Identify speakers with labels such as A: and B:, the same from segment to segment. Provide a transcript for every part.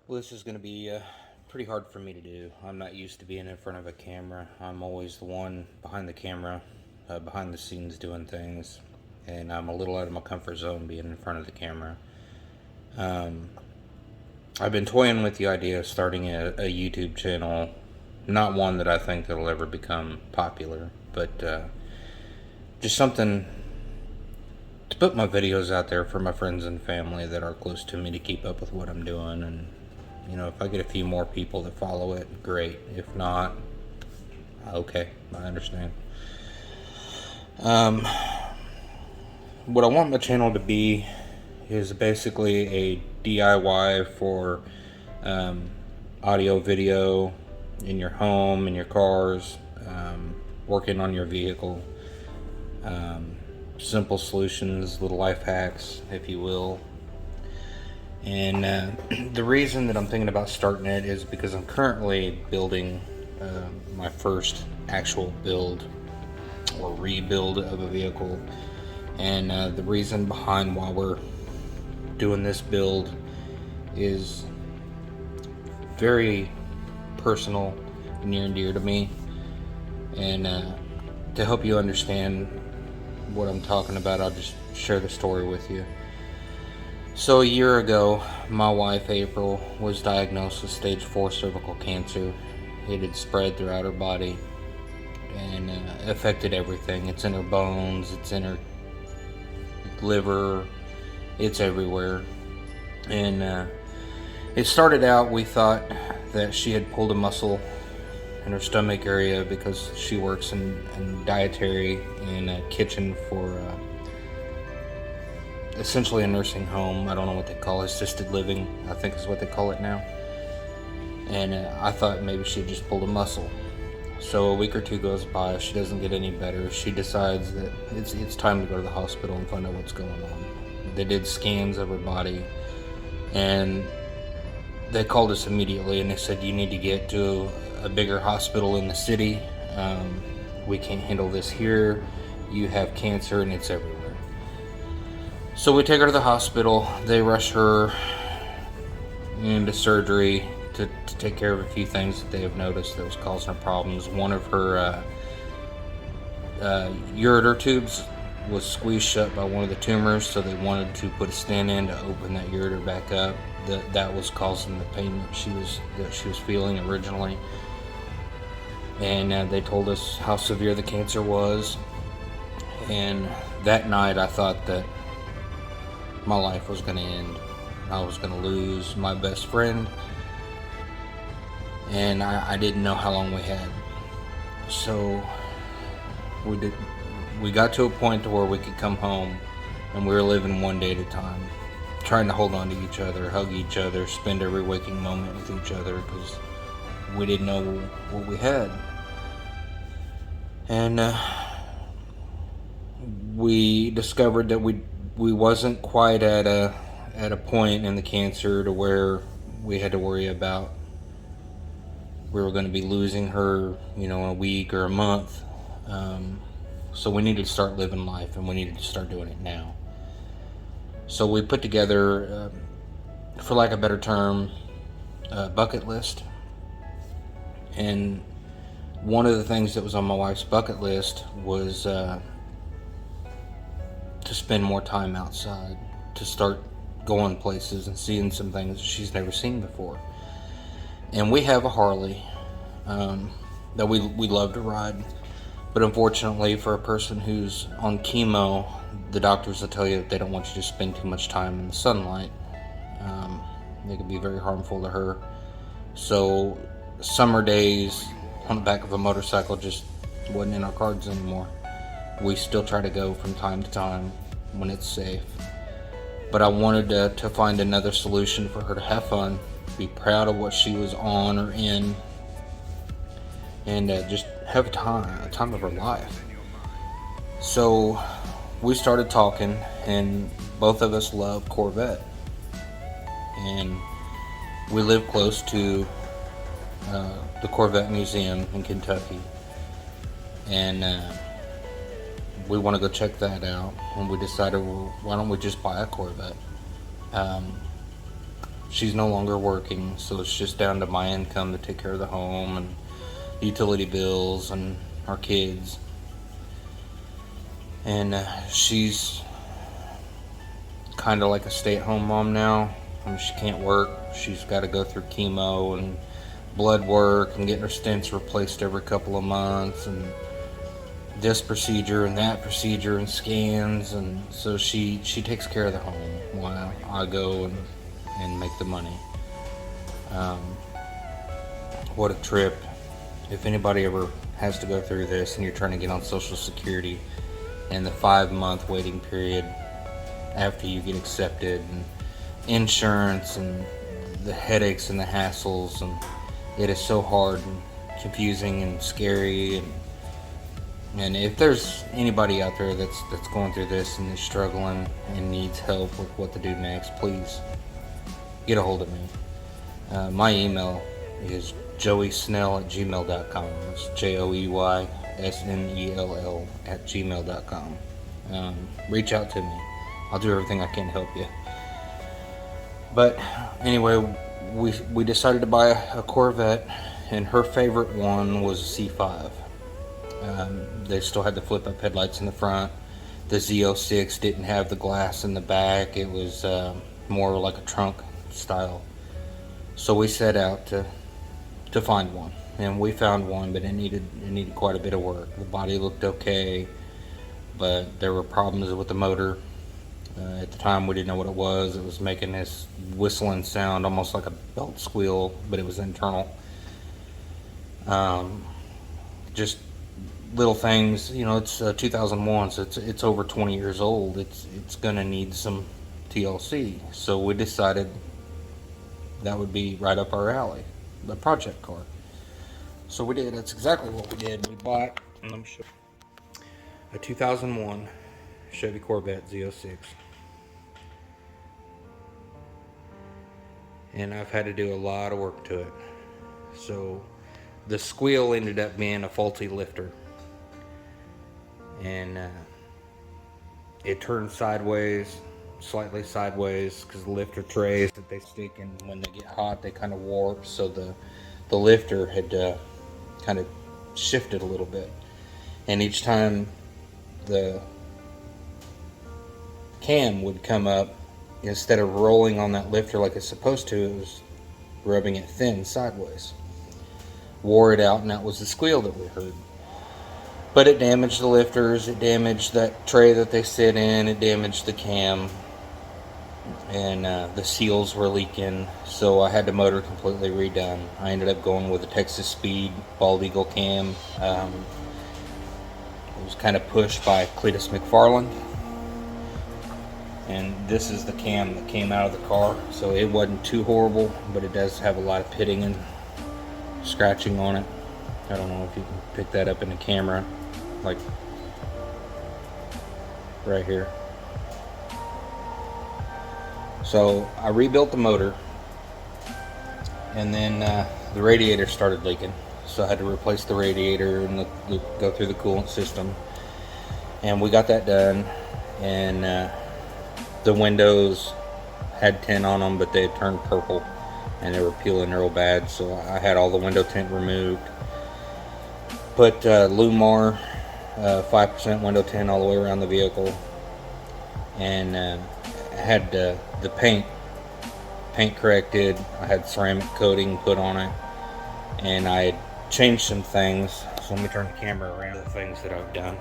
A: Well, this is going to be pretty hard for me to do. I'm not used to being in front of a camera. I'm always the one behind the camera, behind the scenes doing things, and I'm a little out of my comfort zone being in front of the camera. Um, I've been toying with the idea of starting a YouTube channel, not one that I think that'll ever become popular, but just something to put my videos out there for my friends and family that are close to me to keep up with what I'm doing. And if I get a few more people that follow it, great. If not, okay, I understand. What I want my channel to be is basically a DIY for audio, video in your home, in your cars, working on your vehicle. Simple solutions, little life hacks, if you will. And the reason that I'm thinking about starting it is because I'm currently building my first actual build or rebuild of a vehicle. And the reason behind why we're doing this build is very personal, near and dear to me. And to help you understand what I'm talking about, I'll just share the story with you. So a year ago, my wife April was diagnosed with stage 4 cervical cancer. It had spread throughout her body and affected everything. It's in her bones, it's in her liver, it's everywhere. And it started out, we thought that she had pulled a muscle in her stomach area because she works in dietary in a kitchen for essentially a nursing home. I don't know what they call it, assisted living, I think is what they call it now. And I thought maybe she had just pulled a muscle. So a week or two goes by, she doesn't get any better. She decides that it's time to go to the hospital and find out what's going on. They did scans of her body, and they called us immediately and they said, you need to get to a bigger hospital in the city. We can't handle this here. You have cancer and it's everywhere. So we take her to the hospital. They rush her into surgery to take care of a few things that they have noticed that was causing her problems. One of her ureter tubes was squeezed shut by one of the tumors, so they wanted to put a stent in to open that ureter back up. That was causing the pain that she was feeling originally. And they told us how severe the cancer was. And that night I thought that my life was going to end. I was going to lose my best friend, and I didn't know how long we had. So we got to a point to where we could come home, and we were living one day at a time, trying to hold on to each other, hug each other, spend every waking moment with each other, because we didn't know what we had. And we discovered that we wasn't quite at a point in the cancer to where we had to worry about we were going to be losing her, in a week or a month. So we needed to start living life, and we needed to start doing it now. So we put together, for lack of a better term, a bucket list. And one of the things that was on my wife's bucket list was to spend more time outside, to start going places and seeing some things she's never seen before. And we have a Harley that we love to ride, but unfortunately for a person who's on chemo, the doctors will tell you that they don't want you to spend too much time in the sunlight. They could be very harmful to her. So summer days on the back of a motorcycle just wasn't in our cards anymore. We still try to go from time to time when it's safe. But I wanted to find another solution for her to have fun, be proud of what she was on or in, and just have a time of her life. So we started talking, and both of us love Corvette. And we live close to the Corvette Museum in Kentucky. And we want to go check that out, and we decided, well, why don't we just buy a Corvette? she's no longer working, so it's just down to my income to take care of the home and utility bills and our kids. And she's kind of like a stay-at-home mom now. I mean, she can't work. She's got to go through chemo and blood work and getting her stents replaced every couple of months, and this procedure and that procedure and scans, and so she takes care of the home while I go and make the money. What a trip. If anybody ever has to go through this and you're trying to get on Social Security and the 5-month waiting period after you get accepted, and insurance and the headaches and the hassles, and it is so hard and confusing and scary. And if there's anybody out there that's going through this and is struggling and needs help with what to do next, please get a hold of me. My email is joeysnell@gmail.com. It's JOEYSNELL@gmail.com. Reach out to me. I'll do everything I can to help you. But anyway, we decided to buy a Corvette, and her favorite one was a C5. They still had the flip-up headlights in the front. The Z06 didn't have the glass in the back. It was more like a trunk style. So we set out to find one, and we found one, but it needed quite a bit of work. The body looked okay, but there were problems with the motor. At the time, we didn't know what it was. It was making this whistling sound, almost like a belt squeal, but it was internal. Just little things, it's 2001, so it's over 20 years old. It's gonna need some TLC. So we decided that would be right up our alley, the project car. So we did. That's exactly what we did. We bought, let me show you, a 2001 Chevy Corvette Z06. And I've had to do a lot of work to it. So the squeal ended up being a faulty lifter, and it turned slightly sideways, because the lifter trays that they stick in, when they get hot, they kind of warp. So the lifter had kind of shifted a little bit, and each time the cam would come up, instead of rolling on that lifter like it's supposed to, it was rubbing it thin sideways. Wore it out, and that was the squeal that we heard. But it damaged the lifters, it damaged that tray that they sit in, it damaged the cam, and the seals were leaking, so I had the motor completely redone. I ended up going with a Texas Speed Bald Eagle cam. It was kind of pushed by Cletus McFarland. And this is the cam that came out of the car, so it wasn't too horrible, but it does have a lot of pitting and scratching on it. I don't know if you can pick that up in the camera, like right here. So I rebuilt the motor, and then the radiator started leaking, so I had to replace the radiator and go through the coolant system, and we got that done. And the windows had tint on them, but they had turned purple and they were peeling real bad, so I had all the window tint removed. Put Lumar 5% window tint all the way around the vehicle, and had the paint corrected. I had ceramic coating put on it, and I had changed some things. So let me turn the camera around. The things that I've done.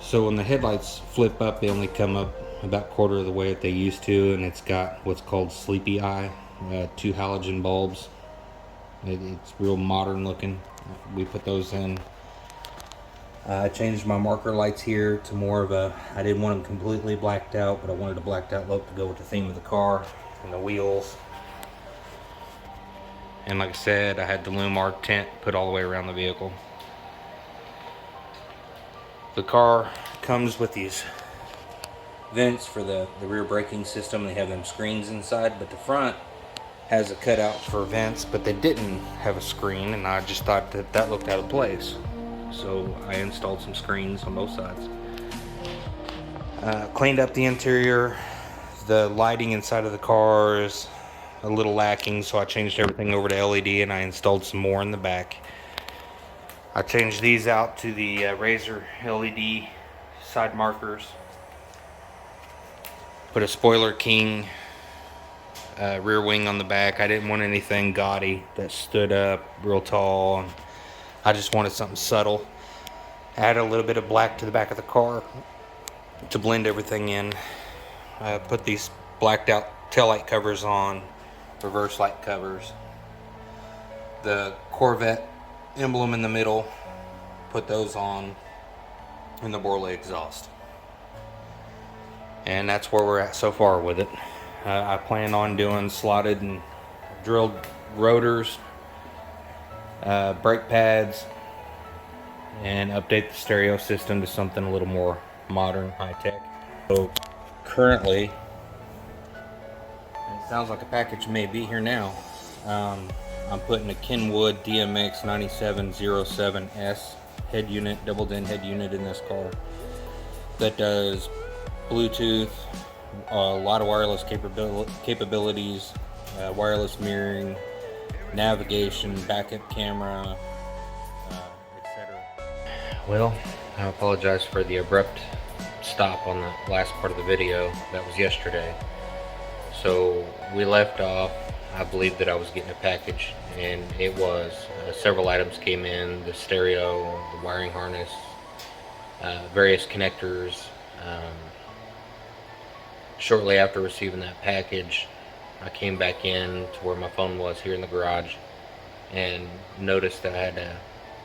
A: So when the headlights flip up, they only come up about quarter of the way that they used to, and it's got what's called sleepy eye, 2 halogen bulbs. It's real modern looking. We put those in. I changed my marker lights here to more of a, I didn't want them completely blacked out, but I wanted a blacked out look to go with the theme of the car and the wheels. And like I said, I had the Lumar tint put all the way around the vehicle. The car comes with these vents for the rear braking system. They have them screens inside, but the front has a cutout for vents, but they didn't have a screen, and I just thought that looked out of place. So I installed some screens on both sides. Cleaned up the interior. The lighting inside of the car is a little lacking, so I changed everything over to LED and I installed some more in the back. I changed these out to the Razor LED side markers. Put a Spoiler King rear wing on the back. I didn't want anything gaudy that stood up real tall. I just wanted something subtle. Add a little bit of black to the back of the car to blend everything in. I put these blacked out taillight covers on, reverse light covers. The Corvette emblem in the middle, put those on, and the Borley exhaust. And that's where we're at so far with it. I plan on doing slotted and drilled rotors, brake pads, and update the stereo system to something a little more modern, high-tech. So currently, it sounds like a package may be here now. I'm putting a Kenwood DMX 9707S head unit, double din head unit in this car that does Bluetooth, a lot of wireless capabilities, wireless mirroring, navigation, backup camera, etc. Well, I apologize for the abrupt stop on the last part of the video. That was yesterday. So we left off, I believe that I was getting a package, and it was. Several items came in: the stereo, the wiring harness, various connectors. Shortly after receiving that package, I came back in to where my phone was here in the garage and noticed that I had a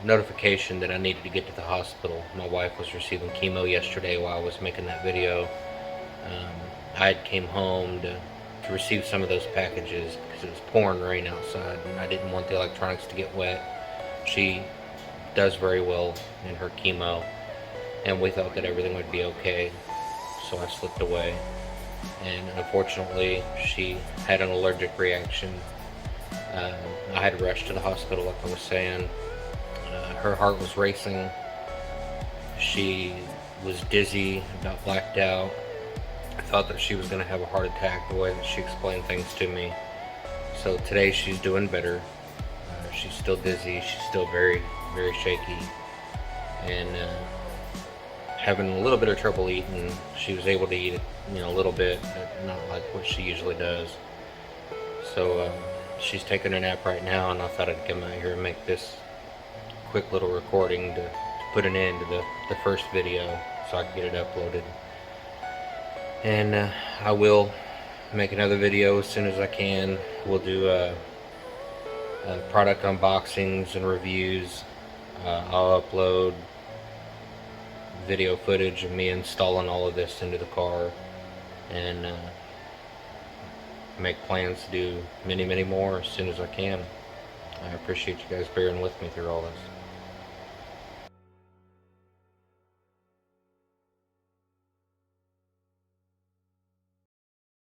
A: notification that I needed to get to the hospital. My wife was receiving chemo yesterday while I was making that video. I had came home to receive some of those packages because it was pouring rain outside and I didn't want the electronics to get wet. She does very well in her chemo, and we thought that everything would be okay, so I slipped away. And unfortunately, she had an allergic reaction. I had to rush to the hospital, like I was saying. Her heart was racing. She was dizzy, about blacked out. I thought that she was going to have a heart attack the way that she explained things to me. So today she's doing better. She's still dizzy. She's still very, very shaky. And having a little bit of trouble eating. She was able to eat, a little bit, but not like what she usually does. So she's taking a nap right now, and I thought I'd come out here and make this quick little recording to put an end to the first video so I can get it uploaded. And I will make another video as soon as I can. We'll do product unboxings and reviews. I'll upload video footage of me installing all of this into the car, and make plans to do many more as soon as I can. I appreciate you guys bearing with me through all this.